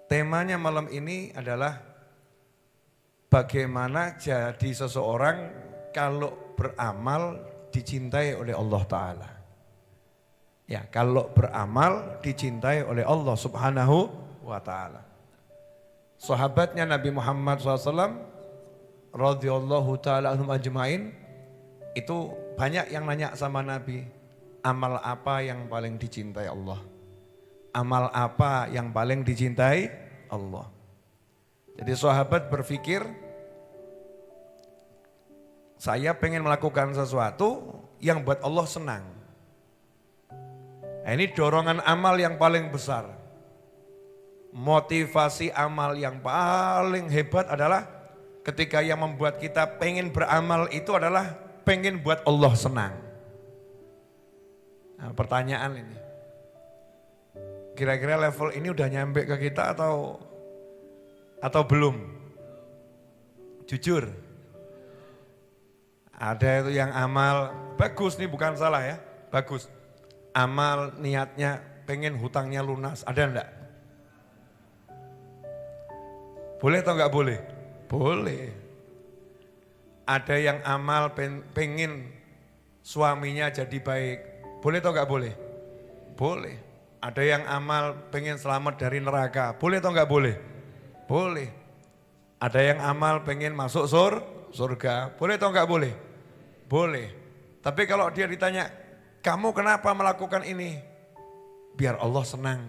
Temanya malam ini adalah bagaimana jadi seseorang kalau beramal dicintai oleh Allah Ta'ala. Ya, kalau beramal dicintai oleh Allah Subhanahu wa Ta'ala. Sahabatnya Nabi Muhammad SAW radhiyallahu ta'ala anhum ajmain itu banyak yang nanya sama Nabi, amal apa yang paling dicintai Allah? Amal apa yang paling dicintai Allah? Jadi sahabat berpikir, saya pengen melakukan sesuatu yang buat Allah senang. Nah, ini dorongan amal yang paling besar. Motivasi amal yang paling hebat adalah ketika yang membuat kita pengen beramal itu adalah pengen buat Allah senang. Nah, pertanyaan ini, kira-kira level ini udah nyampe ke kita atau belum? Jujur. Ada itu yang amal, bagus nih bukan salah ya, bagus. Amal niatnya pengen hutangnya lunas, ada enggak? Boleh atau enggak boleh? Boleh. Ada yang amal pengen suaminya jadi baik, boleh atau enggak boleh? Boleh. Ada yang amal pengen selamat dari neraka, boleh atau enggak boleh? Boleh. Ada yang amal pengen masuk surga, boleh atau enggak boleh? Boleh. Tapi kalau dia ditanya, kamu kenapa melakukan ini? Biar Allah senang.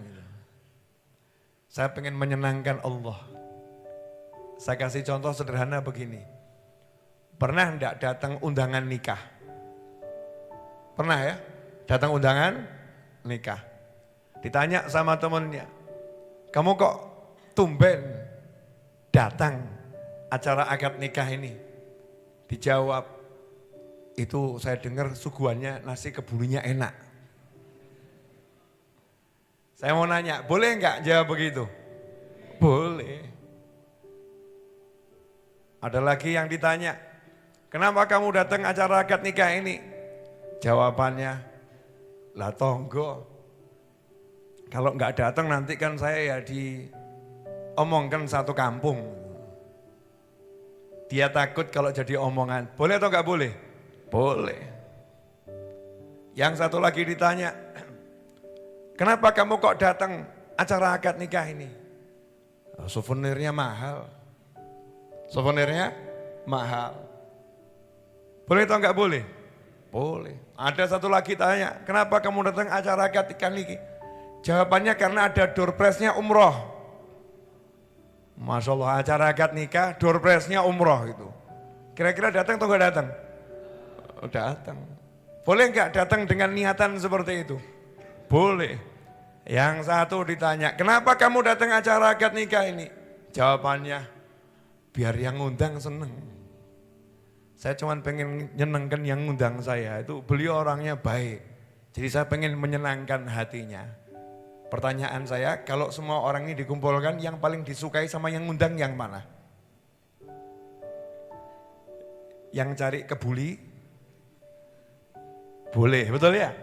Saya pengen menyenangkan Allah. Saya kasih contoh sederhana begini. Pernah enggak datang undangan nikah? Pernah ya? Datang undangan nikah. Ditanya sama temennya, kamu kok tumben datang acara akad nikah ini? Dijawab, itu saya dengar suguhannya nasi kebulinya enak. Saya mau nanya, boleh enggak jawab begitu? Boleh. Ada lagi yang ditanya, kenapa kamu datang acara akad nikah ini? Jawabannya, lah tonggo. Kalau enggak datang nanti kan saya ya diomongkan satu kampung. Dia takut kalau jadi omongan. Boleh atau enggak boleh? Boleh. Yang satu lagi ditanya, kenapa kamu kok datang acara akad nikah ini? Souvenirnya mahal. Souvenirnya mahal. Boleh atau enggak boleh? Boleh. Ada satu lagi tanya, kenapa kamu datang acara akad nikah ini? Jawabannya karena ada door prize-nya umroh. Masya Allah, acara akad nikah door prize-nya umroh itu. Kira-kira datang atau enggak datang? Datang. Boleh enggak datang dengan niatan seperti itu? Boleh. Yang satu ditanya, kenapa kamu datang acara akad nikah ini? Jawabannya, biar yang ngundang seneng. Saya cuma pengen nyenengkan yang ngundang saya, itu beliau orangnya baik. Jadi saya pengen menyenangkan hatinya. Pertanyaan saya, kalau semua orang ini dikumpulkan, yang paling disukai sama yang ngundang yang mana? Yang cari kebuli? Boleh, betul ya?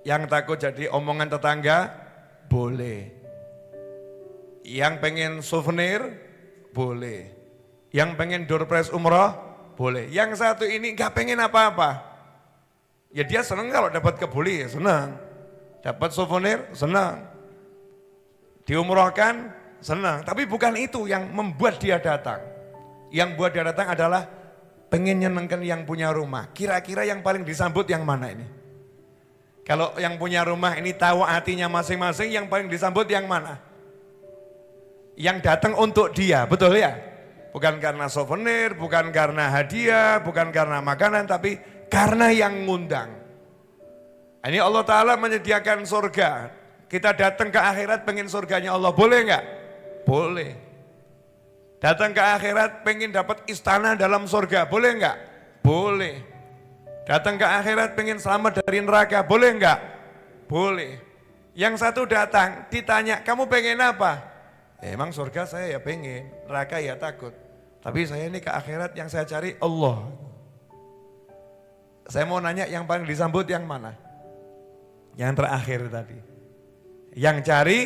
Yang takut jadi omongan tetangga? Boleh. Yang pengen souvenir? Boleh. Yang pengen door prize umroh? Boleh. Yang satu ini gak pengen apa-apa. Ya dia senang kalau dapat kebuli, ya senang. Dapat souvenir, senang. Diumrohkan, senang. Tapi bukan itu yang membuat dia datang. Yang buat dia datang adalah pengen nyenengkan yang punya rumah. Kira-kira yang paling disambut yang mana ini? Kalau yang punya rumah ini tahu hatinya masing-masing, yang paling disambut yang mana? Yang datang untuk dia, betul ya? Bukan karena souvenir, bukan karena hadiah, bukan karena makanan, tapi karena yang ngundang. Ini Allah Ta'ala menyediakan surga. Kita datang ke akhirat pengen surganya Allah, boleh enggak? Boleh. Datang ke akhirat pengen dapat istana dalam surga, boleh enggak? Boleh. Datang ke akhirat pengen selamat dari neraka, boleh enggak? Boleh. Yang satu datang ditanya, kamu pengen apa? Emang surga saya ya pengen, neraka ya takut. Tapi saya ini ke akhirat yang saya cari Allah. Saya mau nanya yang paling disambut yang mana? Yang terakhir tadi. Yang cari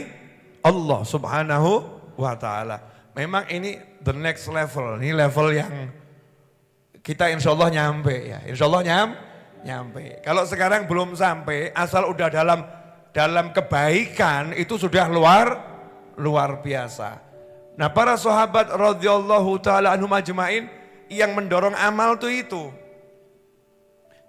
Allah Subhanahu wa ta'ala. Memang ini the next level, ini level yang kita insya Allah nyampe ya. Insya Allah nyampe. Kalau sekarang belum sampai, asal udah dalam kebaikan itu sudah luar biasa. Nah para sahabat radhiyallahu ta'ala anhum ajma'in yang mendorong amal itu.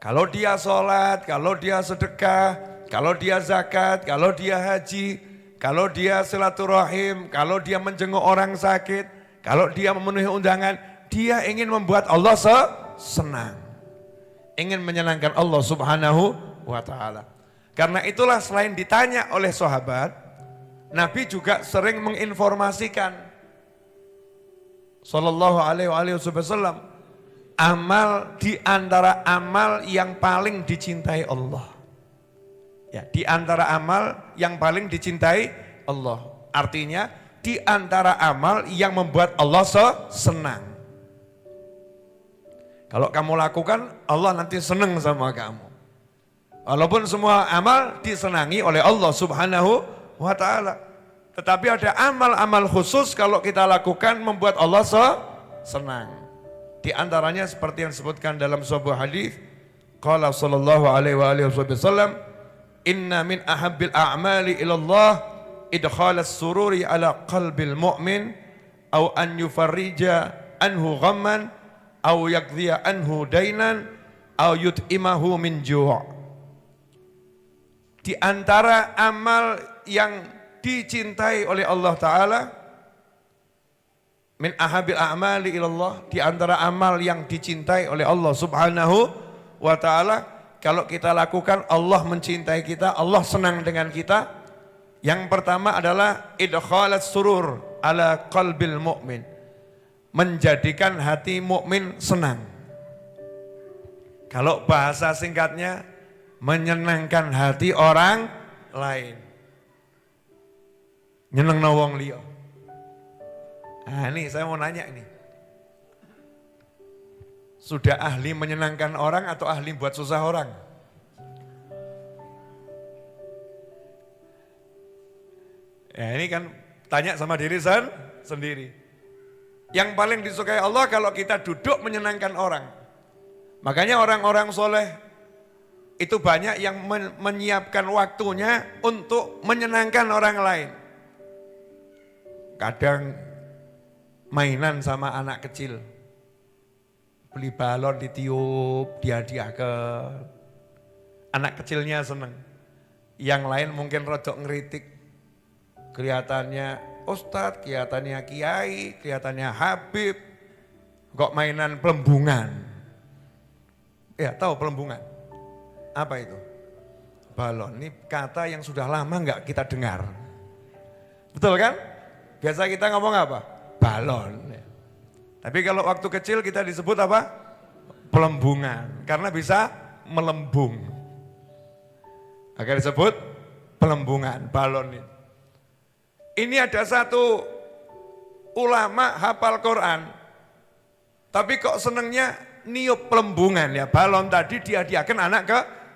Kalau dia sholat, kalau dia sedekah, kalau dia zakat, kalau dia haji, kalau dia silaturahim, kalau dia menjenguk orang sakit, kalau dia memenuhi undangan, dia ingin membuat Allah senang. Ingin menyenangkan Allah subhanahu wa ta'ala. Karena itulah selain ditanya oleh sahabat, Nabi juga sering menginformasikan sallallahu alaihi wasallam amal di antara amal yang paling dicintai Allah. Ya, di antara amal yang paling dicintai Allah. Artinya di antara amal yang membuat Allah senang. Kalau kamu lakukan, Allah nanti senang sama kamu. Walaupun semua amal disenangi oleh Allah subhanahu wa ta'ala. Tetapi ada amal-amal khusus kalau kita lakukan membuat Allah senang. Di antaranya seperti yang disebutkan dalam sebuah hadis, qala sallallahu alaihi wasallam, inna min ahabbil a'mali ilallah idkhalas sururi ala qalbil mu'min au an yufarrija anhu ghamman au yaqdiya anhu dainan au yut'imahu min ju'. Di antara amal yang dicintai oleh Allah Ta'ala, min ahabil a'mali ilallah, di antara amal yang dicintai oleh Allah Subhanahu wa Ta'ala, kalau kita lakukan Allah mencintai kita, Allah senang dengan kita. Yang pertama adalah idkhalas surur ala qalbil mu'min, menjadikan hati mukmin senang. Kalau bahasa singkatnya, menyenangkan hati orang lain. Nyeneng wong liya. Nah ini saya mau nanya ini. Sudah ahli menyenangkan orang atau ahli buat susah orang? Ya ini kan tanya sama diri sendiri. Yang paling disukai Allah kalau kita duduk menyenangkan orang. Makanya orang-orang soleh itu banyak yang menyiapkan waktunya untuk menyenangkan orang lain. Kadang mainan sama anak kecil. Beli balon ditiup, dihadiahkan. Anak kecilnya seneng. Yang lain mungkin rodok ngeritik. Kelihatannya ustadz, kelihatannya kiai, kelihatannya habib. Kok mainan pelembungan? Ya tahu pelembungan? Apa itu? Balon, ini kata yang sudah lama enggak kita dengar. Betul kan? Biasa kita ngomong apa? Balon. Tapi kalau waktu kecil kita disebut apa? Pelembungan. Karena bisa melembung. Maka disebut pelembungan, balon ini. Ini ada satu ulama hafal Quran. Tapi kok senengnya niup pelembungan ya. Balon tadi dihadiahkan anak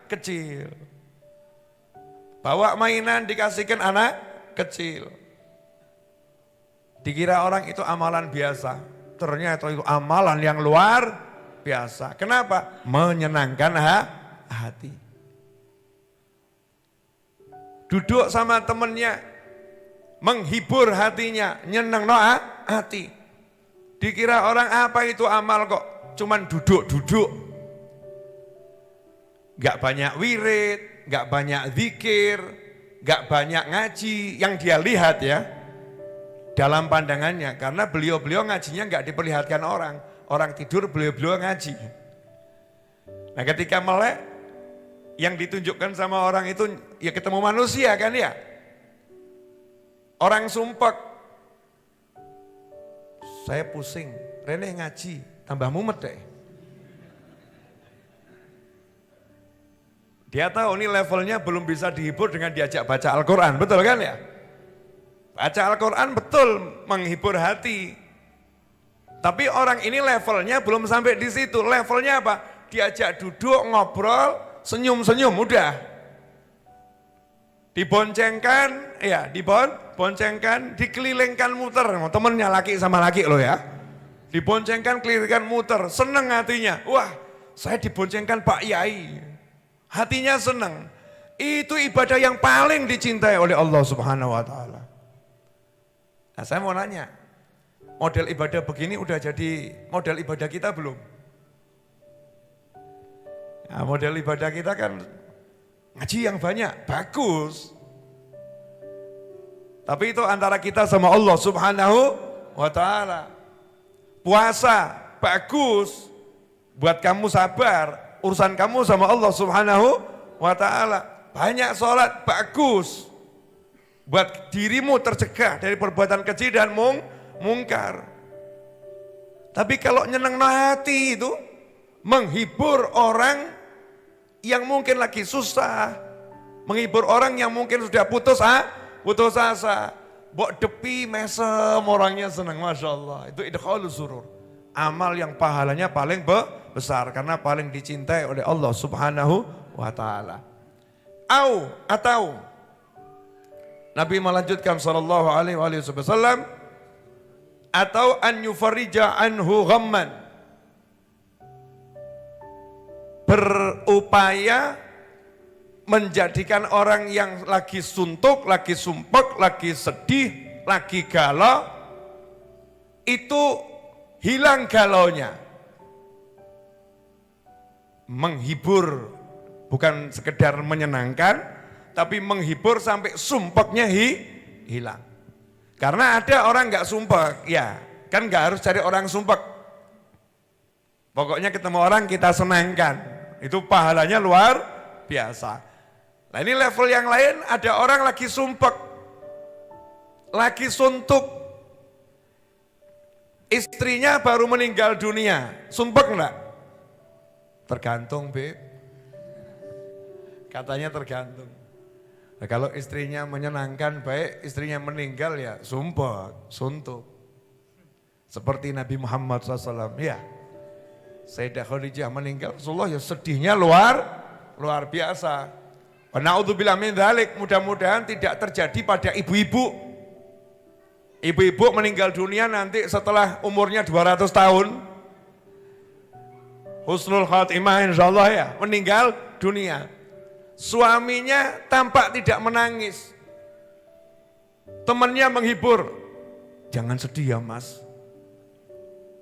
kecil. Bawa mainan dikasihkan anak kecil. Dikira orang itu amalan biasa. Ternyata itu amalan yang luar biasa. Kenapa? Menyenangkan hati. Duduk sama temennya, menghibur hatinya, nyeneng hati. Dikira orang apa itu amal kok, cuman duduk-duduk. Gak banyak wirid, gak banyak zikir, gak banyak ngaji. Yang dia lihat ya, dalam pandangannya, karena beliau-beliau ngajinya nggak diperlihatkan orang tidur beliau-beliau ngaji. Nah ketika melek, yang ditunjukkan sama orang itu ya ketemu manusia kan ya. Orang sumpek, saya pusing, Rene ngaji, tambah mumet deh. Dia tahu ini levelnya belum bisa dihibur dengan diajak baca Al-Quran, betul kan ya? Baca Al-Quran betul menghibur hati. Tapi orang ini levelnya belum sampai di situ. Levelnya apa? Diajak duduk, ngobrol, senyum-senyum, udah. Diboncengkan, ya diboncengkan, dikelilingkan muter. Temennya laki sama laki loh ya. Diboncengkan, kelilingkan muter, seneng hatinya. Wah, saya diboncengkan Pak Yai. Hatinya seneng. Itu ibadah yang paling dicintai oleh Allah Subhanahu wa Ta'ala. Nah, saya mau nanya, model ibadah begini udah jadi model ibadah kita belum? Nah, model ibadah kita kan ngaji yang banyak, bagus. Tapi itu antara kita sama Allah Subhanahu wa Ta'ala. Puasa, bagus. Buat kamu sabar, urusan kamu sama Allah Subhanahu wa Ta'ala. Banyak sholat, bagus. Buat dirimu tercegah dari perbuatan keji dan mungkar. Tapi kalau nyeneng hati itu, menghibur orang yang mungkin lagi susah, menghibur orang yang mungkin sudah putus asa, bok depi mesem orangnya senang, Masya Allah. Itu idkhalus surur, amal yang pahalanya paling besar karena paling dicintai oleh Allah Subhanahu wa Ta'ala. Atau Nabi melanjutkan sallallahu alaihi wasallam, atau an yufarrija anhu ghamman, berupaya menjadikan orang yang lagi suntuk, lagi sumpek, lagi sedih, lagi galau, itu hilang galaunya. Menghibur, bukan sekedar menyenangkan, tapi menghibur sampai sumpeknya hilang. Karena ada orang nggak sumpek, ya kan nggak harus cari orang sumpek. Pokoknya ketemu orang kita senangkan, itu pahalanya luar biasa. Nah ini level yang lain, ada orang lagi sumpek, lagi suntuk, istrinya baru meninggal dunia, sumpek enggak? Tergantung, Beb. Katanya tergantung. Nah, kalau istrinya menyenangkan baik, istrinya meninggal ya sumpek, suntuk. Seperti Nabi Muhammad SAW, ya. Sayyidah Khadijah meninggal, Rasulullah ya sedihnya luar biasa. Wa na'udzubillah min dzalik, mudah-mudahan tidak terjadi pada ibu-ibu. Ibu-ibu meninggal dunia nanti setelah umurnya 200 tahun. Husnul khatimah insyaallah ya, meninggal dunia. Suaminya tampak tidak menangis. Temannya menghibur. Jangan sedih ya Mas.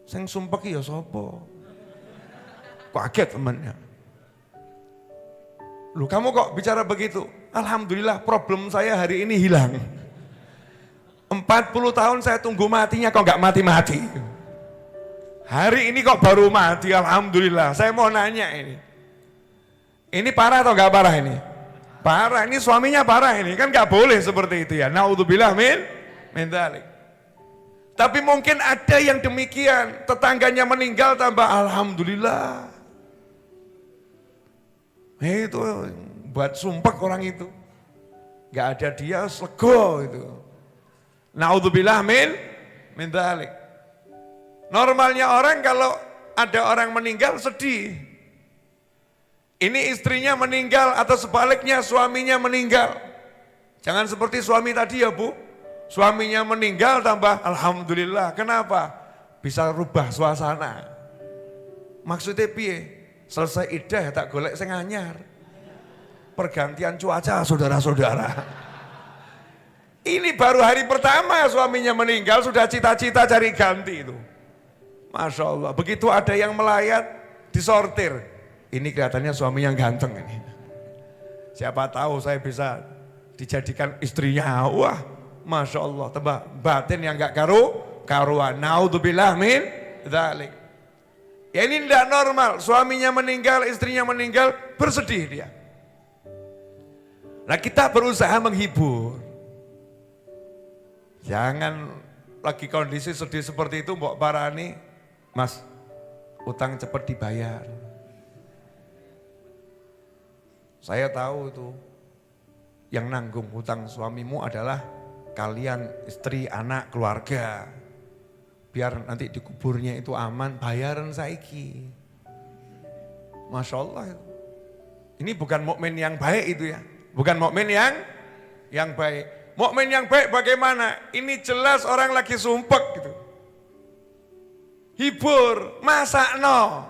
Sing sumpek ya sapa? Kaget temannya. Loh kamu kok bicara begitu? Alhamdulillah problem saya hari ini hilang. 40 tahun saya tunggu matinya kok gak mati-mati. Hari ini kok baru mati, alhamdulillah. Saya mau nanya ini. Ini parah atau gak parah ini? Parah, ini suaminya parah ini. Kan gak boleh seperti itu ya. Na'udzubillah min dzalik. Tapi mungkin ada yang demikian. Tetangganya meninggal tambah alhamdulillah. Itu buat sumpek orang itu. Gak ada dia sego itu. Na'udzubillah min dzalik. Normalnya orang kalau ada orang meninggal sedih. Ini istrinya meninggal atau sebaliknya suaminya meninggal. Jangan seperti suami tadi ya Bu. Suaminya meninggal tambah alhamdulillah. Kenapa? Bisa rubah suasana. Maksudnya piye? Selesai iddah tak golek sing anyar. Pergantian cuaca saudara-saudara. Ini baru hari pertama suaminya meninggal sudah cita-cita cari ganti itu. Masya Allah. Begitu ada yang melayat disortir. Ini kelihatannya suami yang ganteng ini. Siapa tahu saya bisa dijadikan istrinya. Wah, Masya Allah. Tebak batin yang gak karuan. Naudzubillah min dzalik. Ya ini tidak normal. Suaminya meninggal, istrinya meninggal, bersedih dia. Nah kita berusaha menghibur. Jangan lagi kondisi sedih seperti itu, Mbok Parani. Mas, utang cepat dibayar. Saya tahu itu yang nanggung hutang suamimu adalah kalian, istri, anak, keluarga. Biar nanti dikuburnya itu aman, bayaran saiki. Masya Allah. Ini bukan mukmin yang baik itu ya. Bukan mukmin yang yang baik. Mukmin yang baik bagaimana? Ini jelas orang lagi sumpek gitu. Hibur, masakno.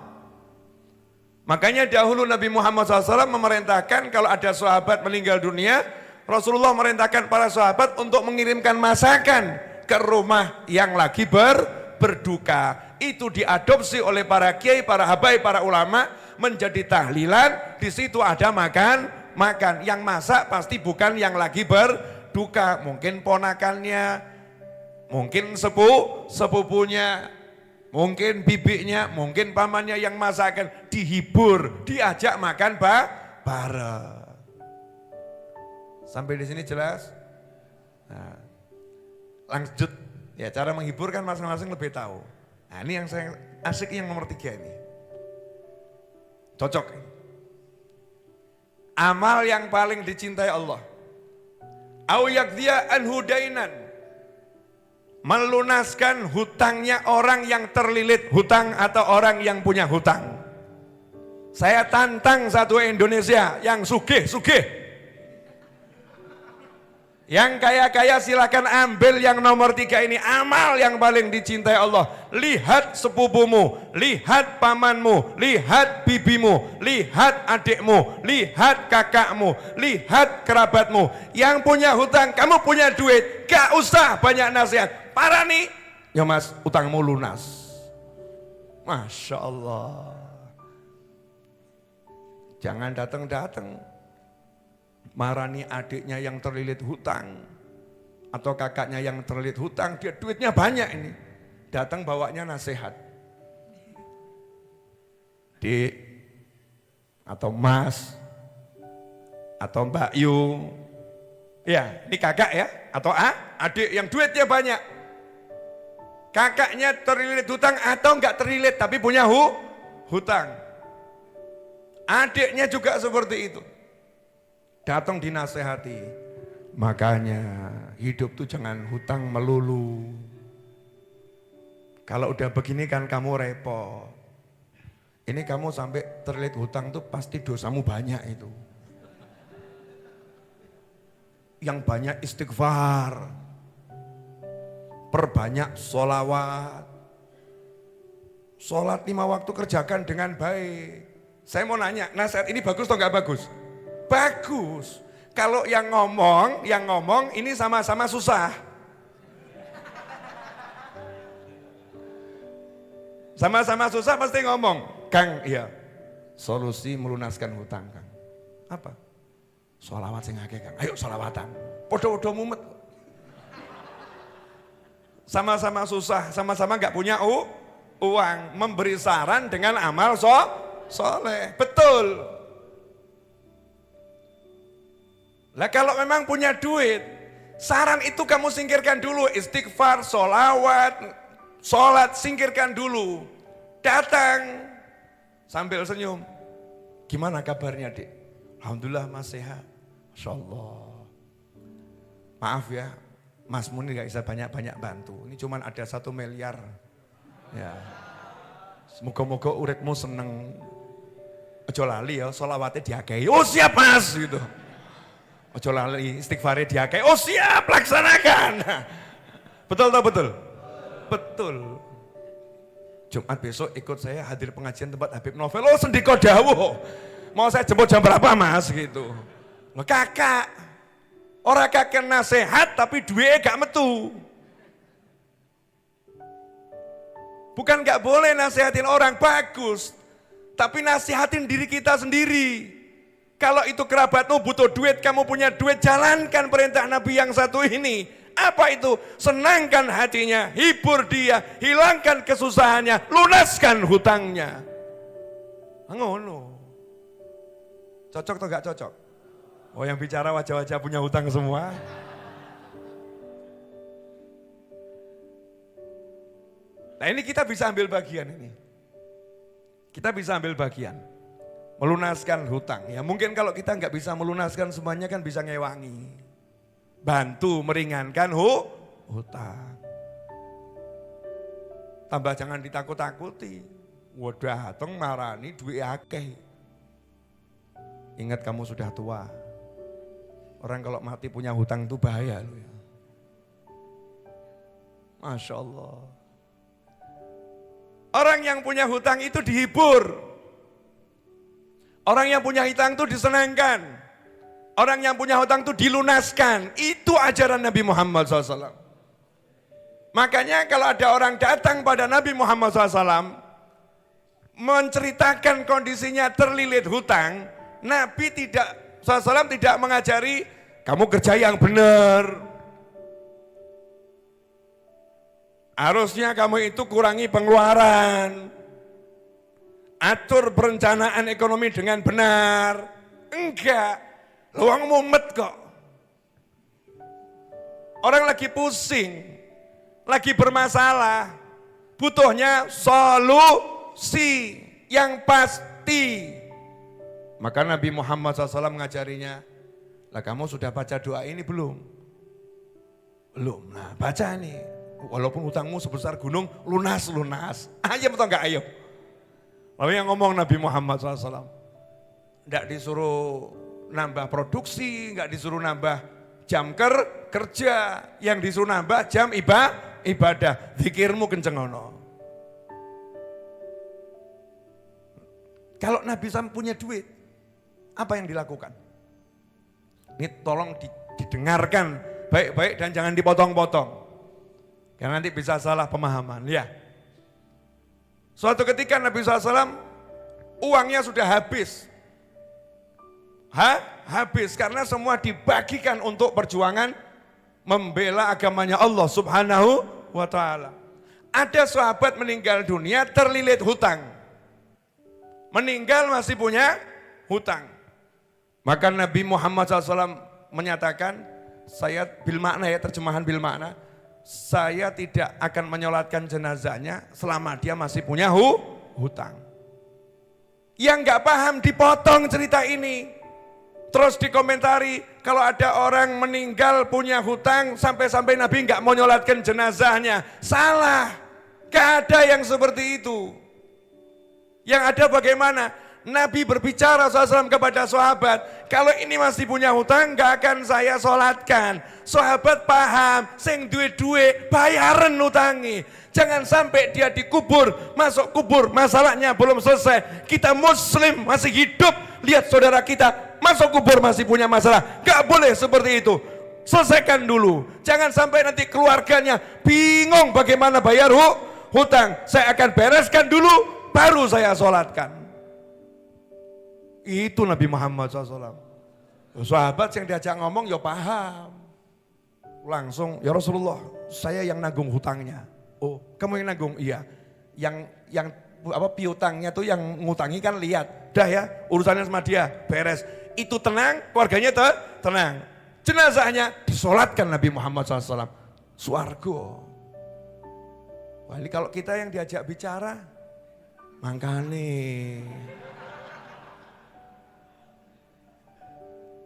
Makanya dahulu Nabi Muhammad SAW memerintahkan kalau ada sahabat meninggal dunia, Rasulullah merintahkan para sahabat untuk mengirimkan masakan ke rumah yang lagi berduka. Itu diadopsi oleh para kiai, para habaib, para ulama menjadi tahlilan. Di situ ada makan. Yang masak pasti bukan yang lagi berduka, mungkin ponakannya, mungkin sepupunya, mungkin bibinya, mungkin pamannya yang masakan, dihibur, diajak makan bareng. Sampai di sini jelas? Nah, lanjut, ya cara menghibur kan masing-masing lebih tahu. Nah ini yang saya asik yang nomor 3 ini. Cocok. Amal yang paling dicintai Allah. Au yakdhiya an hudainan. Melunaskan hutangnya orang yang terlilit hutang atau orang yang punya hutang. Saya tantang satu Indonesia yang sugih. Yang kaya-kaya silakan ambil yang nomor 3 ini, amal yang paling dicintai Allah. Lihat sepupumu, lihat pamanmu, lihat bibimu, lihat adikmu, lihat kakakmu, lihat kerabatmu. Yang punya hutang, kamu punya duit, gak usah banyak nasihat. Parah nih, ya mas utangmu lunas. Masya Allah. Jangan datang-datang marani adiknya yang terlilit hutang atau kakaknya yang terlilit hutang, dia duitnya banyak ini, datang bawanya nasihat. Dik atau Mas atau Mbak Yu, ya ini kakak ya, atau adik yang duitnya banyak, kakaknya terlilit hutang atau enggak terlilit tapi punya hutang, adiknya juga seperti itu. Datang dinasehati, makanya hidup tuh jangan hutang melulu. Kalau udah begini kan kamu repot. Ini kamu sampai terlilit hutang tuh pasti dosamu banyak itu. Yang banyak istighfar, perbanyak sholawat. Sholat 5 waktu kerjakan dengan baik. Saya mau nanya, nasihat ini bagus atau enggak bagus? Bagus. Kalau yang ngomong ini sama-sama susah. Sama-sama susah pasti ngomong, Kang, iya. Solusi melunaskan hutang, Kang. Apa? Sholawat sing akeh, Kang. Ayo sholawatan. Podo-podo mumet. Sama-sama susah, sama-sama enggak punya uang, memberi saran dengan amal soleh. Betul. Lah kalau memang punya duit, saran itu kamu singkirkan dulu, istighfar, sholawat, sholat singkirkan dulu. Datang sambil senyum. Gimana kabarnya dik? Alhamdulillah mas sehat. Masya Allah. Maaf ya, Mas Muni gak bisa banyak-banyak bantu. Ini cuma ada 1 miliar. Ya. Semoga-moga uripmu seneng. Ojo lali ya, sholawatnya diakai. Oh siap mas gitu. Ojo lali istighfarnya diakai, oh siap laksanakan. Betul atau betul? Betul. Jumat besok ikut saya hadir pengajian tempat Habib Novel, oh sendiko dawuh. Mau saya jemput jam berapa mas gitu. Loh kakak, orang kakek nasihat tapi duitnya gak metu. Bukan gak boleh nasihatin orang, bagus. Tapi nasihatin diri kita sendiri. Kalau itu kerabatmu butuh duit, kamu punya duit, jalankan perintah Nabi yang satu ini. Apa itu? Senangkan hatinya, hibur dia, hilangkan kesusahannya, lunaskan hutangnya. Ngono. Cocok atau gak cocok? Oh yang bicara wajah-wajah punya hutang semua. Nah ini kita bisa ambil bagian ini. Kita bisa ambil bagian. Melunaskan hutang. Ya mungkin kalau kita nggak bisa melunaskan semuanya kan bisa ngewangi. Bantu meringankan hutang. Tambah jangan ditakut-takuti. Wadah dateng marani duit akeh. Ingat kamu sudah tua. Orang kalau mati punya hutang itu bahaya loh ya. Masya Allah. Orang yang punya hutang itu dihibur. Orang yang punya hutang itu disenangkan. Orang yang punya hutang itu dilunaskan. Itu ajaran Nabi Muhammad SAW. Makanya kalau ada orang datang pada Nabi Muhammad SAW, menceritakan kondisinya terlilit hutang, Nabi SAW tidak mengajari, kamu kerja yang benar. Harusnya kamu itu kurangi pengeluaran. Atur perencanaan ekonomi dengan benar. Enggak, luang mumet kok. Orang lagi pusing, lagi bermasalah, butuhnya solusi yang pasti. Maka Nabi Muhammad SAW mengajarinya, lah kamu sudah baca doa ini belum? Belum, nah baca nih. Walaupun hutangmu sebesar gunung, lunas. Ayam atau enggak ayam? Lalu yang ngomong Nabi Muhammad SAW, enggak disuruh nambah produksi, enggak disuruh nambah jam kerja, yang disuruh nambah jam ibadah, zikirmu kenceng ono. Kalau Nabi SAW punya duit, apa yang dilakukan? Ini tolong didengarkan baik-baik dan jangan dipotong-potong. Karena nanti bisa salah pemahaman. Ya. Suatu ketika Nabi SAW uangnya sudah habis. Habis karena semua dibagikan untuk perjuangan membela agamanya Allah Subhanahu wa ta'ala. Ada sahabat meninggal dunia terlilit hutang. Meninggal masih punya hutang. Maka Nabi Muhammad SAW menyatakan, saya bil makna ya, terjemahan bil makna, saya tidak akan menyolatkan jenazahnya selama dia masih punya hutang. Yang gak paham dipotong cerita ini. Terus dikomentari, kalau ada orang meninggal punya hutang sampai-sampai Nabi gak mau nyolatkan jenazahnya. Salah, gak ada yang seperti itu. Yang ada bagaimana? Nabi berbicara SAW kepada sahabat, kalau ini masih punya hutang gak akan saya sholatkan. Sahabat paham, sing duwe-duwe bayaran hutangi. Jangan sampai dia dikubur, masuk kubur, masalahnya belum selesai. Kita muslim masih hidup, lihat saudara kita masuk kubur masih punya masalah. Gak boleh seperti itu. Selesaikan dulu. Jangan sampai nanti keluarganya bingung bagaimana bayar hutang. Saya akan bereskan dulu, baru saya sholatkan. Itu Nabi Muhammad SAW. Sahabat yang diajak ngomong ya paham. Langsung, ya Rasulullah, saya yang nanggung hutangnya. Oh, kamu yang nanggung? Iya. Yang piutangnya tuh yang ngutangi kan lihat. Dah ya, urusannya sama dia, beres. Itu tenang, keluarganya tenang. Jenazahnya disolatkan Nabi Muhammad SAW. Suargo. Wah, ini kalau kita yang diajak bicara, makanya.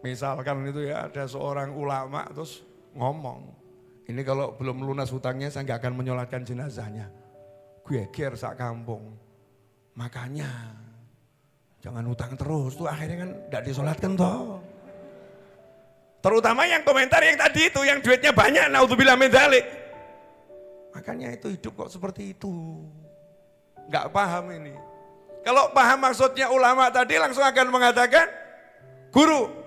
Misalkan itu ya ada seorang ulama terus ngomong, ini kalau belum lunas hutangnya saya nggak akan menyolatkan jenazahnya. Geger sak kampung. Makanya jangan hutang terus, tuh akhirnya kan nggak disolatkan toh. Terutama yang komentar yang tadi itu, yang duitnya banyak, naudzubillah min dzalik. Makanya itu hidup kok seperti itu. Nggak paham ini. Kalau paham maksudnya ulama tadi langsung akan mengatakan, guru,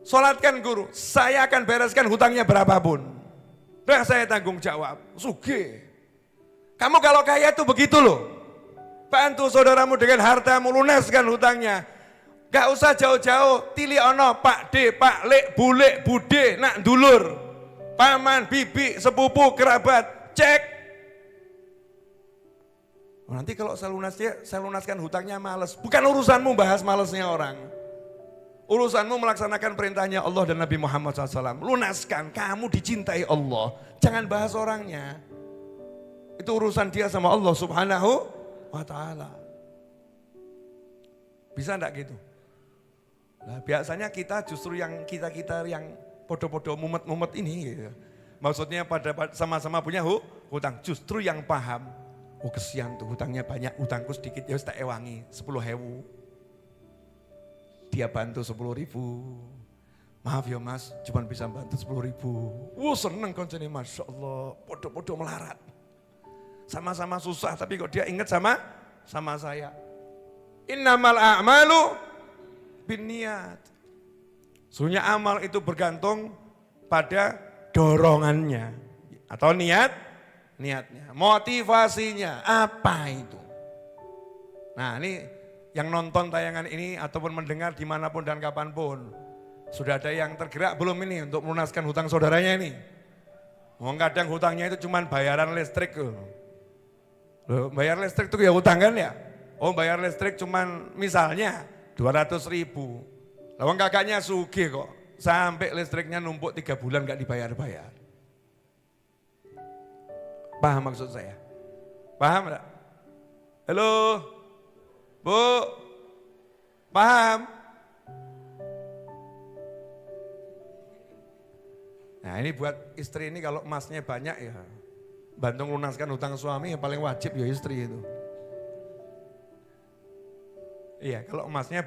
sholatkan guru, saya akan bereskan hutangnya berapapun. Nah saya tanggung jawab, sugih. Kamu kalau kaya itu begitu loh. Bantu saudaramu dengan hartamu, lunaskan hutangnya. Gak usah jauh-jauh, tili ono, Pak D, Pak Lek, Bule, Bude, nak dulur. Paman, bibi, sepupu, kerabat, cek. Nanti kalau saya lunaskan hutangnya males. Bukan urusanmu bahas malesnya orang. Urusanmu melaksanakan perintahnya Allah dan Nabi Muhammad SAW. Lunaskan, kamu dicintai Allah. Jangan bahas orangnya. Itu urusan dia sama Allah Subhanahu wa ta'ala. Bisa enggak gitu? Nah, biasanya kita justru yang kita yang podo-podo mumet-mumet ini. Gitu. Maksudnya pada sama-sama punya hutang. Justru yang paham. Oh kesian tuh hutangnya banyak, hutangku sedikit. Ya tak ewangi 10.000. Dia bantu 10.000, Maaf ya mas, cuma bisa bantu 10.000. Wah seneng koncone, Masya Allah, podo-podo melarat. Sama-sama susah tapi kok dia ingat sama saya. Innamal a'malu binniyat. Sebenarnya amal itu bergantung pada dorongannya atau niatnya, motivasinya apa itu. Nah ini yang nonton tayangan ini ataupun mendengar dimanapun dan kapanpun, sudah ada yang tergerak belum ini untuk melunaskan hutang saudaranya ini? Kadang hutangnya itu cuma bayaran listrik. Loh, bayar listrik itu ya hutang kan ya? Oh bayar listrik cuma misalnya 200.000. Lawang kakaknya sugih kok, sampai listriknya numpuk 3 bulan gak dibayar-bayar. Paham maksud saya? Paham enggak? Halo? Bu? Paham? Nah ini buat istri ini kalau emasnya banyak ya, bantu lunaskan hutang suami yang paling wajib ya istri itu. Iya kalau emasnya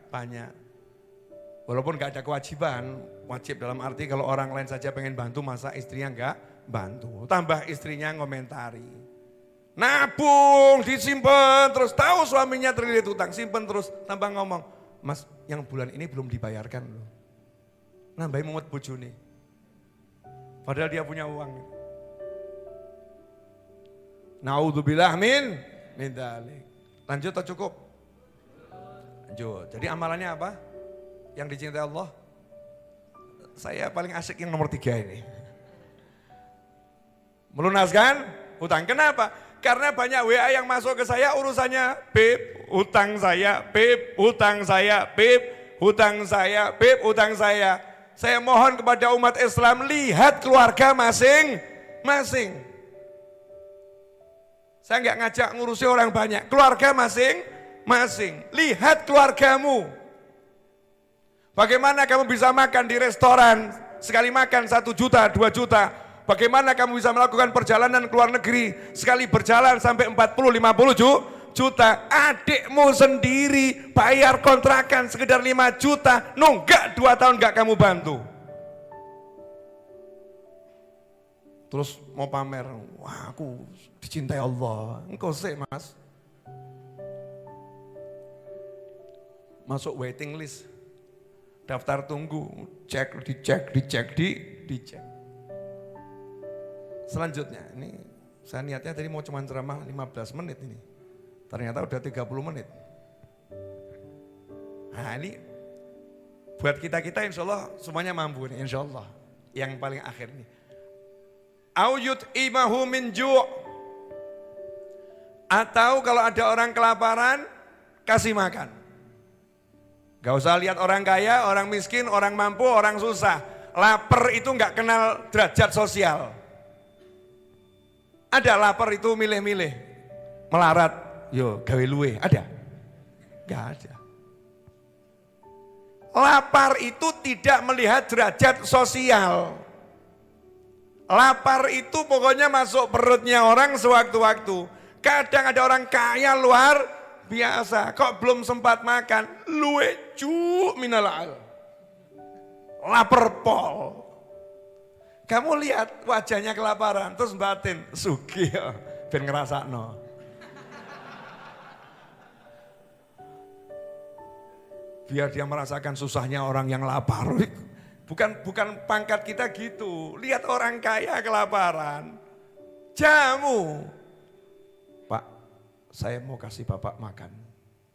banyak. Walaupun gak ada kewajiban, wajib dalam arti kalau orang lain saja pengen bantu, masa istrinya enggak bantu. Tambah istrinya ngomentari. Nabung, disimpan, terus tahu suaminya terlilit utang, simpen terus. Tambah ngomong, mas yang bulan ini belum dibayarkan loh. Nambahin mumet bojone. Padahal dia punya uang. Naudzubillah min dzalik. Lanjut atau cukup? Lanjut. Jadi amalannya apa? Yang dicintai Allah, saya paling asik yang nomor 3 ini. Melunaskan hutang. Kenapa? Karena banyak WA yang masuk ke saya urusannya, Beb, hutang saya, Beb, hutang saya, Beb, hutang saya, Beb, hutang saya. Saya mohon kepada umat Islam, lihat keluarga masing-masing. Saya enggak ngajak ngurusi orang banyak, keluarga masing-masing. Lihat keluargamu. Bagaimana kamu bisa makan di restoran, sekali makan 1 juta, 2 juta. Bagaimana kamu bisa melakukan perjalanan ke luar negeri, sekali berjalan sampai 40-50 juta. Adikmu sendiri bayar kontrakan sekedar 5 juta, nunggak 2 tahun gak kamu bantu. Terus mau pamer, wah aku dicintai Allah. Engkau sih mas. Masuk waiting list. Daftar tunggu, dicek. Selanjutnya, ini saya niatnya tadi mau cuma ceramah 15 menit ini. Ternyata udah 30 menit. Nah ini buat kita insya Allah semuanya mampu nih insya Allah. Yang paling akhir nih. Auyut imahu min ju'. Atau kalau ada orang kelaparan, kasih makan. Gak usah lihat orang kaya, orang miskin, orang mampu, orang susah. Lapar itu gak kenal derajat sosial. Ada lapar itu milih-milih. Melarat, yo gawe luwe, ada? Gak ada. Lapar itu tidak melihat derajat sosial. Lapar itu pokoknya masuk perutnya orang sewaktu-waktu. Kadang ada orang kaya luar biasa, kok belum sempat makan, luwe cu minal al. Lapar pol. Kamu lihat wajahnya kelaparan, terus batin, sugih ben ngerasakno. Biar dia merasakan susahnya orang yang lapar. Bukan pangkat kita gitu. Lihat orang kaya kelaparan, jamu. Pak, saya mau kasih Bapak makan.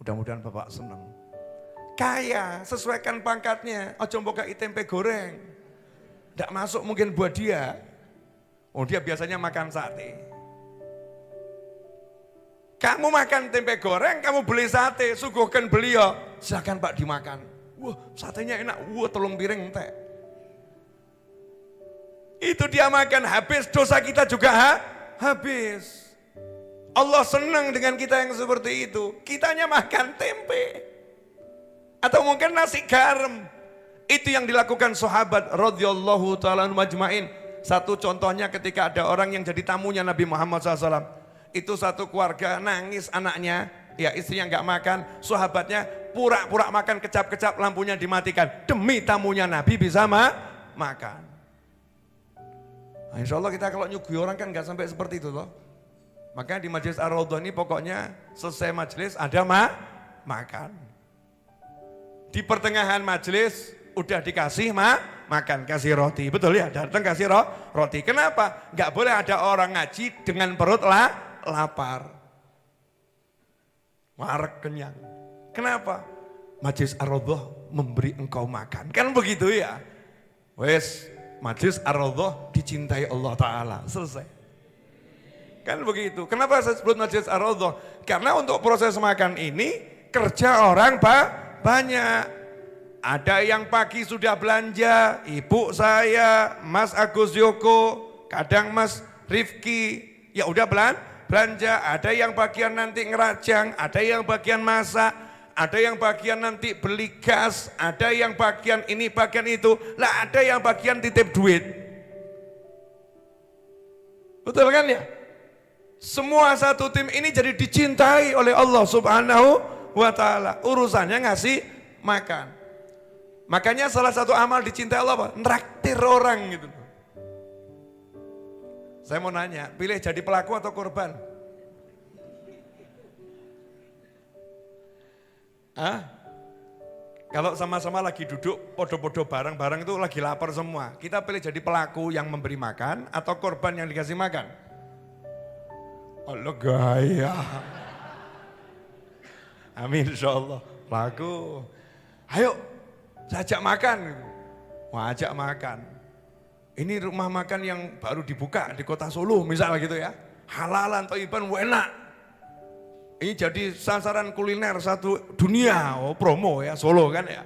Mudah-mudahan Bapak senang. Kaya, sesuaikan pangkatnya. Ojo mbok kai tempe goreng. Tidak masuk mungkin buat dia. Oh dia biasanya makan sate. Kamu makan tempe goreng, kamu beli sate, suguhkan beliau. Silakan Pak dimakan. Wah satenya enak, wah tolong piring entek. Itu dia makan habis, dosa kita juga habis. Allah senang dengan kita yang seperti itu. Kitanya makan tempe. Atau mungkin nasi garam. Itu yang dilakukan sahabat radhiyallahu ta'ala majma'in. Satu contohnya ketika ada orang yang jadi tamunya Nabi Muhammad SAW. Itu satu keluarga nangis anaknya. Ya istrinya gak makan. Sahabatnya pura-pura makan kecap-kecap lampunya dimatikan. Demi tamunya Nabi bisa makan. Nah, insya Allah kita kalau nyugui orang kan nggak sampai seperti itu loh. Makanya di Majelis Ar-Raudhah ini pokoknya selesai majelis ada makan. Di pertengahan majelis udah dikasih makan, kasih roti. Betul ya, datang kasih roti. Kenapa? Nggak boleh ada orang ngaji dengan perut lapar. Warek kenyang. Kenapa? Majelis Ar-Raudhah memberi engkau makan. Kan begitu ya. Wes, Majelis Ar-Raudhah dicintai Allah Ta'ala. Selesai. Kan begitu. Kenapa saya sebut Majelis Ar-Raudhah? Karena untuk proses makan ini kerja orang banyak. Ada yang pagi sudah belanja, ibu saya, Mas Agus Yoko, kadang Mas Rifki, ya udah belanja. Ada yang bagian nanti ngerajang, ada yang bagian masak, ada yang bagian nanti beli gas, ada yang bagian ini, bagian itu, lah ada yang bagian titip duit. Betul kan ya? Semua satu tim ini jadi dicintai oleh Allah Subhanahu wa Ta'ala. Urusannya ngasih makan. Makanya salah satu amal dicintai Allah apa? Nraktir orang gitu. Saya mau nanya, pilih jadi pelaku atau korban? Kalau sama-sama lagi duduk podo-podo bareng-bareng itu lagi lapar semua. Kita pilih jadi pelaku yang memberi makan atau korban yang dikasih makan? Allah gaya. Amin insyaallah. Pelaku. Ayo, saya ajak makan. Wah, ajak makan. Ini rumah makan yang baru dibuka di kota Solo misalnya gitu ya. Halalan, thayyiban, enak. Ini jadi sasaran kuliner satu dunia. Oh, promo ya Solo kan ya.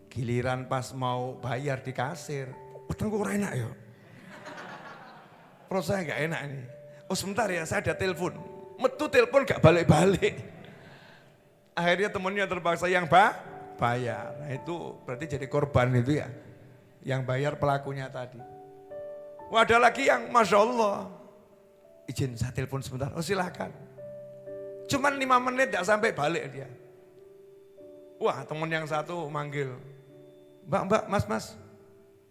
Giliran pas mau bayar di kasir. Petengku enak ya. Perut saya gak enak ini. Oh sebentar ya, saya ada telepon. Metu telepon gak balik-balik. Akhirnya temennya terpaksa yang bayar. Nah itu berarti jadi korban itu ya. Yang bayar pelakunya tadi. Wah ada lagi yang Masya Allah. Izin saya telepon sebentar, oh silahkan. Cuman 5 menit gak sampai balik dia. Wah temen yang satu manggil. Mbak, mas.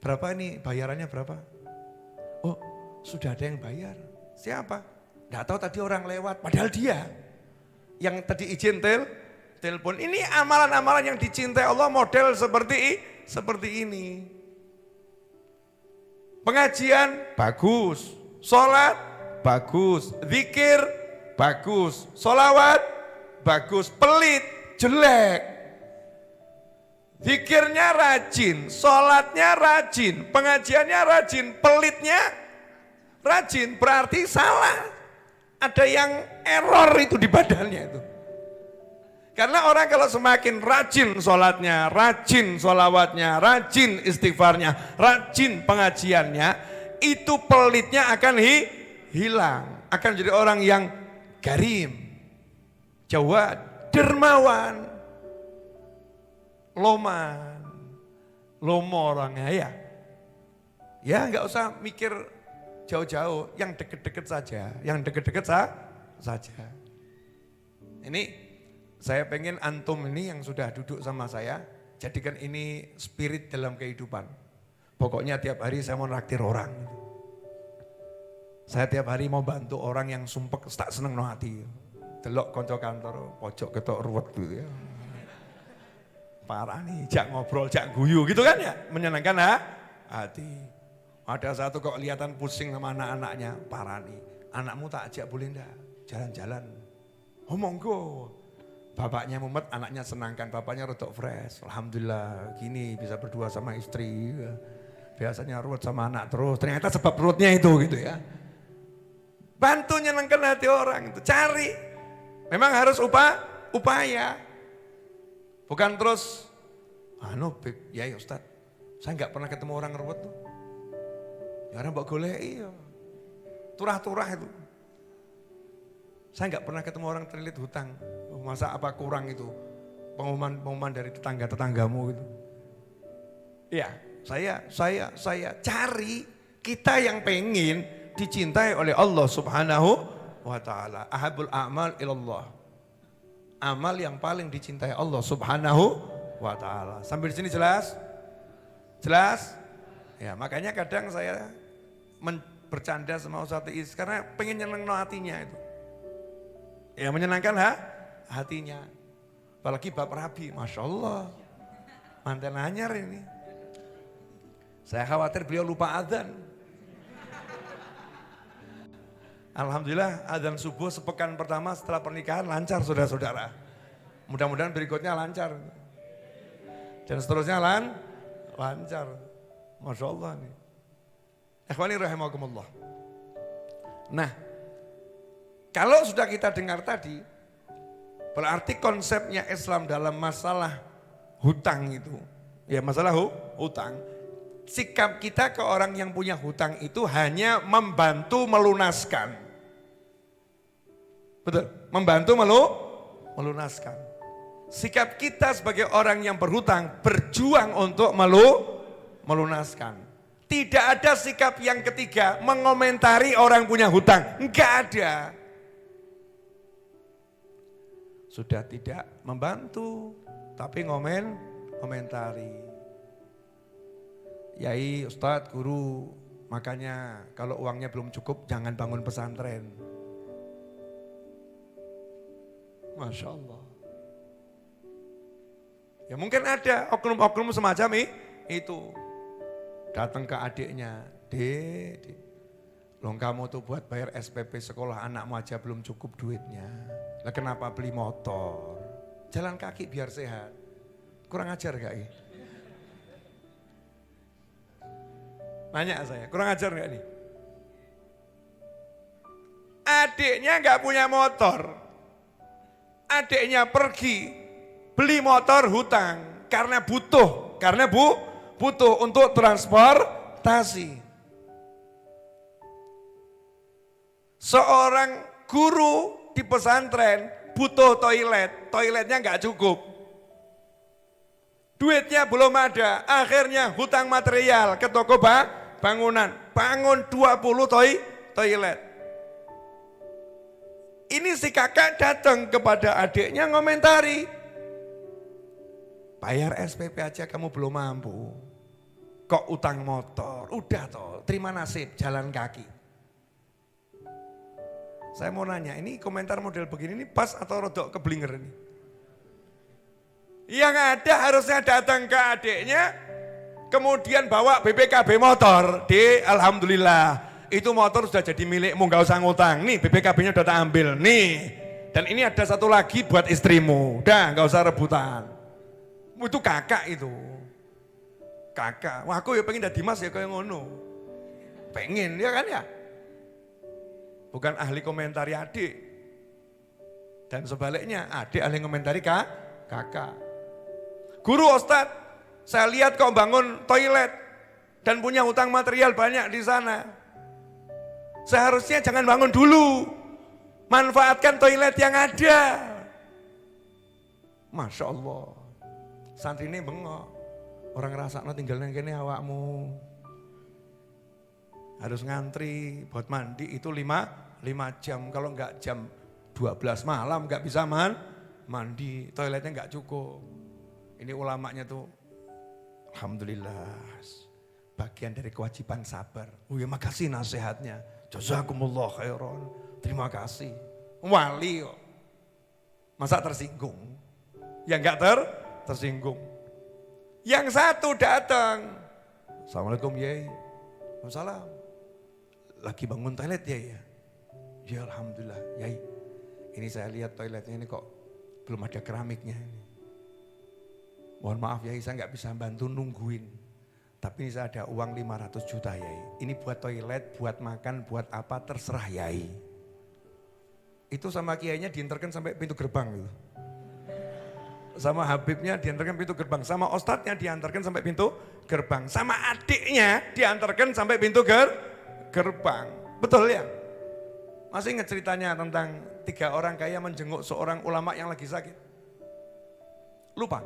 Berapa ini bayarannya berapa? Oh sudah ada yang bayar. Siapa? Nggak tahu tadi orang lewat. Padahal dia yang tadi izin telepon. Ini amalan-amalan yang dicintai Allah model seperti ini. Pengajian bagus, sholat bagus, zikir bagus, sholawat bagus, pelit jelek. Zikirnya rajin, sholatnya rajin, pengajiannya rajin, pelitnya rajin, berarti salah. Ada yang error itu di badannya itu. Karena orang kalau semakin rajin sholatnya, rajin sholawatnya, rajin istighfarnya, rajin pengajiannya, itu pelitnya akan hilang. Akan jadi orang yang karim, jawad, dermawan, lomo orangnya ya. Ya nggak usah mikir jauh-jauh, yang deket-deket saja. Ini saya pengen antum ini yang sudah duduk sama saya, jadikan ini spirit dalam kehidupan. Pokoknya tiap hari saya mau naktir orang. Saya tiap hari mau bantu orang yang sumpek tak seneng no hati. Delok konco kantor, pojok ketok ruwet gitu ya. Parah nih, jak ngobrol, jak guyu gitu kan ya, menyenangkan hati. Ada satu kok kelihatan pusing sama anak-anaknya, parah nih. Anakmu tak ajak boleh enggak? Jalan-jalan. Oh monggo. Bapaknya mumet, anaknya senangkan, bapaknya rodok fresh. Alhamdulillah gini bisa berdua sama istri. Biasanya ruwet sama anak terus, ternyata sebab perutnya itu gitu ya. Bantu nyenangkan hati orang itu, cari. Memang harus upaya. Bukan terus, ya Ustaz, saya nggak pernah ketemu orang ruwet tuh. Ya orang mbak golei ya. Turah-turah itu. Saya nggak pernah ketemu orang terlilit hutang. Masa apa kurang itu pengumuman dari tetanggamu itu. Ya, saya cari kita yang pengen dicintai oleh Allah Subhanahu wa Ta'ala. Ahabul a'mal ilallah. amal yang paling dicintai Allah Subhanahu wa ta'ala. Sampai di sini jelas? Jelas? Ya, makanya kadang saya bercanda sama Ustaz Is karena pengen nyenengin hatinya itu. Ya, menyenangkan hatinya. Apalagi bab Rabi, Masya Allah. Mantan anyar ini. Saya khawatir beliau lupa adzan. Alhamdulillah adzan subuh sepekan pertama setelah pernikahan lancar saudara-saudara. Mudah-mudahan berikutnya lancar. Dan seterusnya lancar. Masya Allah nih. Ikhwani rahimakumullah. Nah, kalau sudah kita dengar tadi, berarti konsepnya Islam dalam masalah hutang itu, ya masalah hutang, sikap kita ke orang yang punya hutang itu hanya membantu melunaskan. Betul, membantu melunaskan. Sikap kita sebagai orang yang berhutang berjuang untuk melunaskan. Tidak ada sikap yang ketiga mengomentari orang punya hutang, enggak ada. Sudah tidak membantu, tapi komentari. Yai, Ustadz, guru, makanya kalau uangnya belum cukup jangan bangun pesantren. Masya Allah. Ya mungkin ada oknum-oknum semacam itu. Datang ke adiknya, Dek, loh kamu tuh buat bayar SPP sekolah anakmu aja belum cukup duitnya. Lah kenapa beli motor? Jalan kaki biar sehat. Kurang ajar gak ini? Nanya saya, kurang ajar gak nih? Adiknya gak punya motor. Adiknya pergi beli motor hutang karena butuh. Karena butuh untuk transportasi. Seorang guru di pesantren butuh toiletnya nggak cukup. Duitnya belum ada, akhirnya hutang material ke toko bangunan, bangun 20 toilet. Ini si kakak datang kepada adiknya ngomentari, bayar SPP aja kamu belum mampu, kok utang motor, udah toh terima nasib jalan kaki. Saya mau nanya, ini komentar model begini ini pas atau rodok keblinger ini? Yang ada harusnya datang ke adiknya, kemudian bawa BPKB motor. Alhamdulillah, itu motor sudah jadi milikmu, gak usah ngutang. Nih BPKB-nya udah tak ambil, nih. Dan ini ada satu lagi buat istrimu, udah gak usah rebutan. Itu kakak itu. Kakak, wah aku ya pengen jadi mas ya kayak ngono. Pengen, ya kan ya? Bukan ahli komentari adik. Dan sebaliknya, adik ahli komentari kakak. Guru Ustadz, saya lihat kau bangun toilet dan punya hutang material banyak di sana. Seharusnya jangan bangun dulu. Manfaatkan toilet yang ada. Masya Allah. Santri ini bengok. Orang ngerasakno tinggal nang kene awakmu. Harus ngantri buat mandi itu 5 jam. Kalau enggak jam 12 malam enggak bisa mandi. Toiletnya enggak cukup. Ini ulamanya tuh alhamdulillah bagian dari kewajiban sabar. Oh ya makasih nasihatnya. Jazakumullah khairan. Terima kasih. Wali kok. Masa tersinggung? Ya enggak tersinggung. Yang satu datang. Assalamualaikum Yai. Waalaikumsalam. Lagi bangun toilet ya? Ya alhamdulillah Yai. Ini saya lihat toiletnya ini kok belum ada keramiknya. Mohon maaf Yai, saya nggak bisa bantu nungguin. Tapi ini saya ada uang 500 juta Yai. Ini buat toilet, buat makan, buat apa terserah Yai. Itu sama kiainya diantarkan sampai pintu gerbang gitu. Sama Habibnya diantarkan pintu gerbang, sama Ustadznya diantarkan sampai pintu gerbang, sama adiknya diantarkan sampai pintu gerbang. Betul ya? Masih ingat ceritanya tentang 3 orang kaya menjenguk seorang ulama yang lagi sakit? Lupa?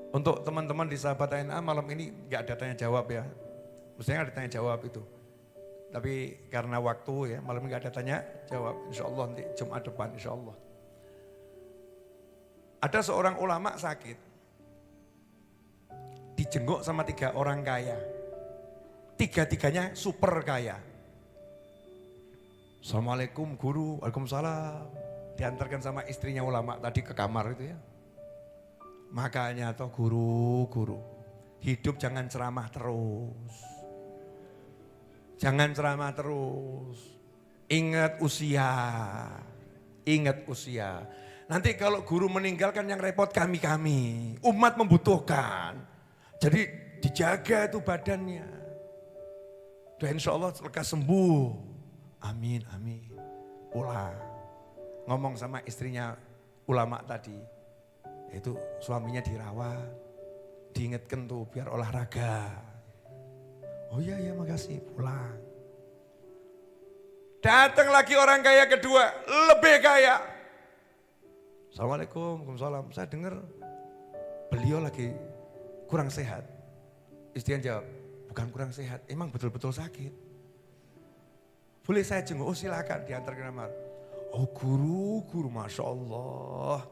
Untuk teman-teman di sahabat ANA malam ini gak ada tanya jawab ya. Mestinya ada tanya jawab itu. Tapi karena waktu ya malam ini gak ada tanya jawab. Insya Allah nanti Jumat depan insya Allah. Ada seorang ulama sakit, dijenguk sama 3 orang kaya. 3-tiganya super kaya. Assalamualaikum guru, waalaikumsalam. Diantarkan sama istrinya ulama tadi ke kamar itu ya. Makanya toh guru, hidup jangan ceramah terus. Jangan ceramah terus. Ingat usia. Ingat usia. Nanti kalau guru meninggalkan yang repot kami. Umat membutuhkan. Jadi dijaga itu badannya. Dan insya Allah lekas sembuh. Amin, amin. Pulang. Ngomong sama istrinya ulama tadi. Itu suaminya dirawat. Diingatkan tuh biar olahraga. Oh iya, makasih. Pulang. Datang lagi orang kaya kedua. Lebih kaya. Assalamualaikum, waalaikumsalam. Saya dengar beliau lagi kurang sehat. Istrinya jawab, bukan kurang sehat, emang betul-betul sakit. Boleh saya jenguk? Oh silakan, diantar ke kamar. Oh guru, Masya Allah.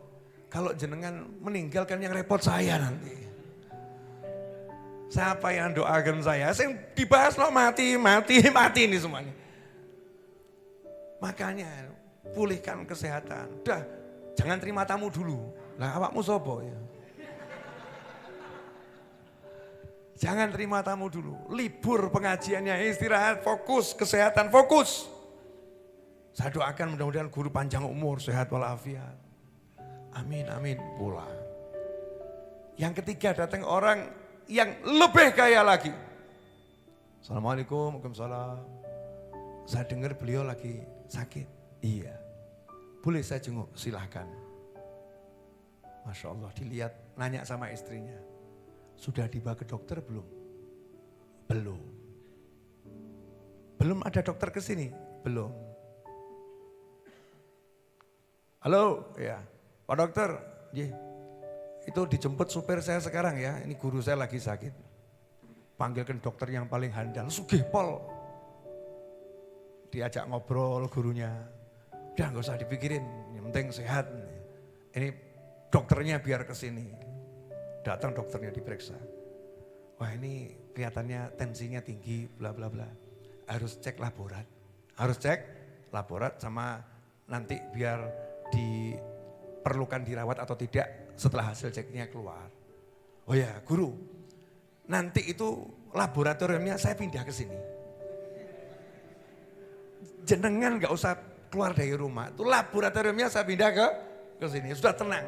Kalau jenengan meninggalkan yang repot saya nanti. Siapa yang doakan saya? Saya dibahas loh mati ini semuanya. Makanya pulihkan kesehatan. Dah, jangan terima tamu dulu. Lah awakmu sopo ya? Jangan terima tamu dulu. Libur pengajiannya, istirahat, fokus, kesehatan, fokus. Saya doakan mudah-mudahan guru panjang umur, sehat walafiat. Amin, amin. Pulang. Yang ketiga datang orang yang lebih kaya lagi. Assalamualaikum, waalaikumsalam. Saya dengar beliau lagi sakit. Iya. Boleh saya jenguk? Silahkan. Masya Allah, dilihat, nanya sama istrinya. Sudah dibawa ke dokter belum? Belum. Belum ada dokter ke sini? Belum. Halo, ya. Pak dokter, itu dijemput supir saya sekarang ya. Ini guru saya lagi sakit. Panggilkan dokter yang paling handal. Sugih pol. Diajak ngobrol gurunya. Udah gak usah dipikirin, yang penting sehat. Ini dokternya biar ke sini. Datang dokternya diperiksa. Wah ini kelihatannya tensinya tinggi, bla bla bla. Harus cek laborat. Harus cek laborat sama nanti biar diperlukan dirawat atau tidak setelah hasil ceknya keluar. Oh ya guru, nanti itu laboratoriumnya saya pindah ke sini. Jenengan gak usah keluar dari rumah. Itu laboratoriumnya saya pindah ke sini. Sudah tenang.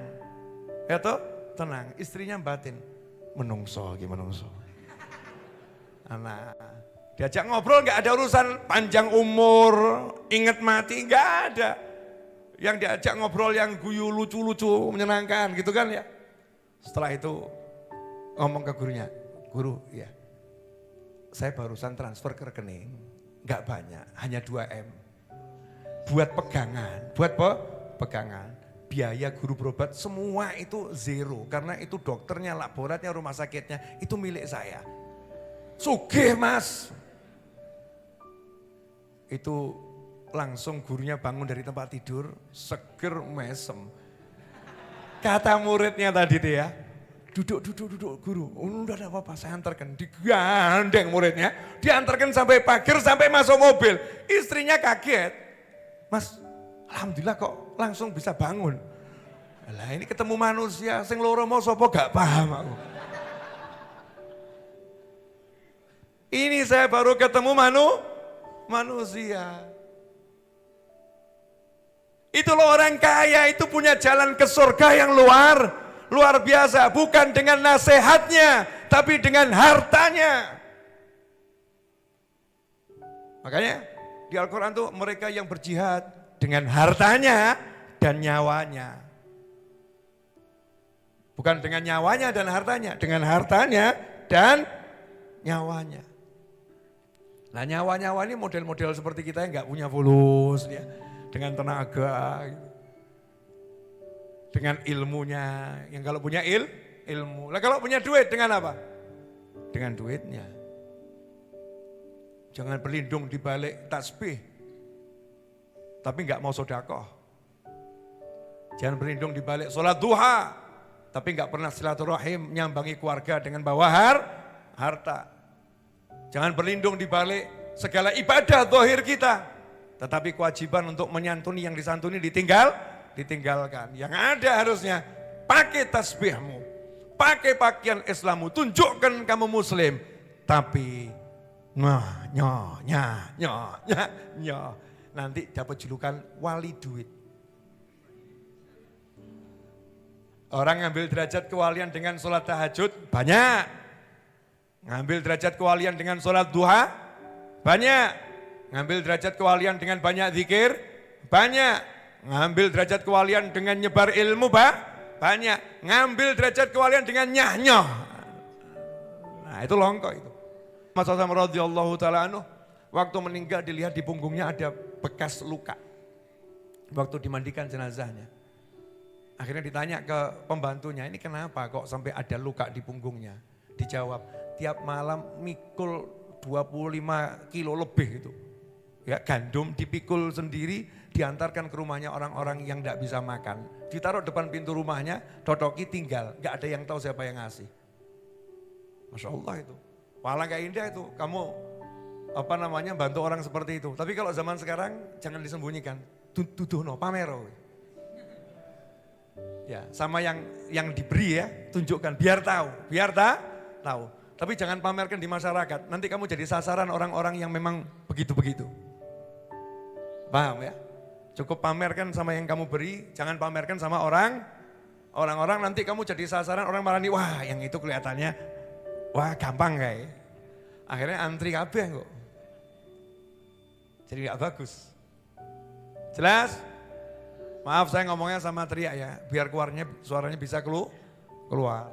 Ya toh? Tenang, istrinya batin. Menungso, gimana menungso. Anak, diajak ngobrol gak ada urusan panjang umur, ingat mati, gak ada. Yang diajak ngobrol yang guyu, lucu-lucu, menyenangkan gitu kan ya. Setelah itu ngomong ke gurunya, guru ya saya barusan transfer ke rekening, gak banyak, hanya 2M. Buat pegangan, pegangan. Biaya guru berobat semua itu zero. Karena itu dokternya, laboratnya, rumah sakitnya itu milik saya. Sugih mas. Itu langsung gurunya bangun dari tempat tidur, seger mesem. Kata muridnya tadi tuh ya, duduk guru. Udah ada apa-apa, saya antarkan. Digandeng muridnya, diantarkan sampai pagar, sampai masuk mobil. Istrinya kaget. Mas, alhamdulillah kok langsung bisa bangun. Lah ini ketemu manusia, sing loro mau sopo gak paham aku. Ini saya baru ketemu manusia. Itu loh orang kaya itu punya jalan ke surga yang luar biasa. Bukan dengan nasihatnya, tapi dengan hartanya. Makanya di Al-Quran tuh mereka yang berjihad dengan hartanya dan nyawanya. Bukan dengan nyawanya dan hartanya, dengan hartanya dan nyawanya. Nah nyawa-nyawa ini model-model seperti kita yang gak punya fulus, ya, dengan tenaga, gitu. Dengan ilmunya, yang kalau punya ilmu. Nah kalau punya duit dengan apa? Dengan duitnya. Jangan berlindung di balik tasbih, tapi gak mau sodakoh. Jangan berlindung di balik sholat duha, tapi nggak pernah silaturahim, nyambangi keluarga dengan bawa harta. Jangan berlindung di balik segala ibadah zahir kita, tetapi kewajiban untuk menyantuni yang disantuni ditinggalkan. Yang ada harusnya pakai tasbihmu, pakai pakaian Islammu, tunjukkan kamu muslim, tapi nanti dapat julukan wali duit. Orang ngambil derajat kewalian dengan sholat tahajud banyak, ngambil derajat kewalian dengan sholat duha banyak, ngambil derajat kewalian dengan banyak zikir banyak, ngambil derajat kewalian dengan nyebar ilmu banyak, ngambil derajat kewalian dengan nyah-nyoh. Nah itu longkok itu. Mas Hasan radhiyallahu ta'ala anhu waktu meninggal dilihat di punggungnya ada bekas luka. Waktu dimandikan jenazahnya. Akhirnya ditanya ke pembantunya, ini kenapa kok sampai ada luka di punggungnya? Dijawab, tiap malam mikul 25 kilo lebih itu. Ya, gandum dipikul sendiri, diantarkan ke rumahnya orang-orang yang tidak bisa makan. Ditaruh depan pintu rumahnya, dodoki tinggal, gak ada yang tahu siapa yang ngasih. Masya Allah itu. Pahala gak indah itu, kamu bantu orang seperti itu. Tapi kalau zaman sekarang jangan disembunyikan, tuduhno, pamero. Ya, sama yang diberi ya, tunjukkan biar tahu, tahu. Tapi jangan pamerkan di masyarakat, nanti kamu jadi sasaran orang-orang yang memang begitu-begitu. Paham ya? Cukup pamerkan sama yang kamu beri, jangan pamerkan sama orang-orang nanti kamu jadi sasaran orang marah nih, wah yang itu kelihatannya, wah gampang kayak. Akhirnya antri kabeh kok. Jadi gak bagus. Jelas? Maaf saya ngomongnya sama teriak ya, biar suaranya bisa keluar.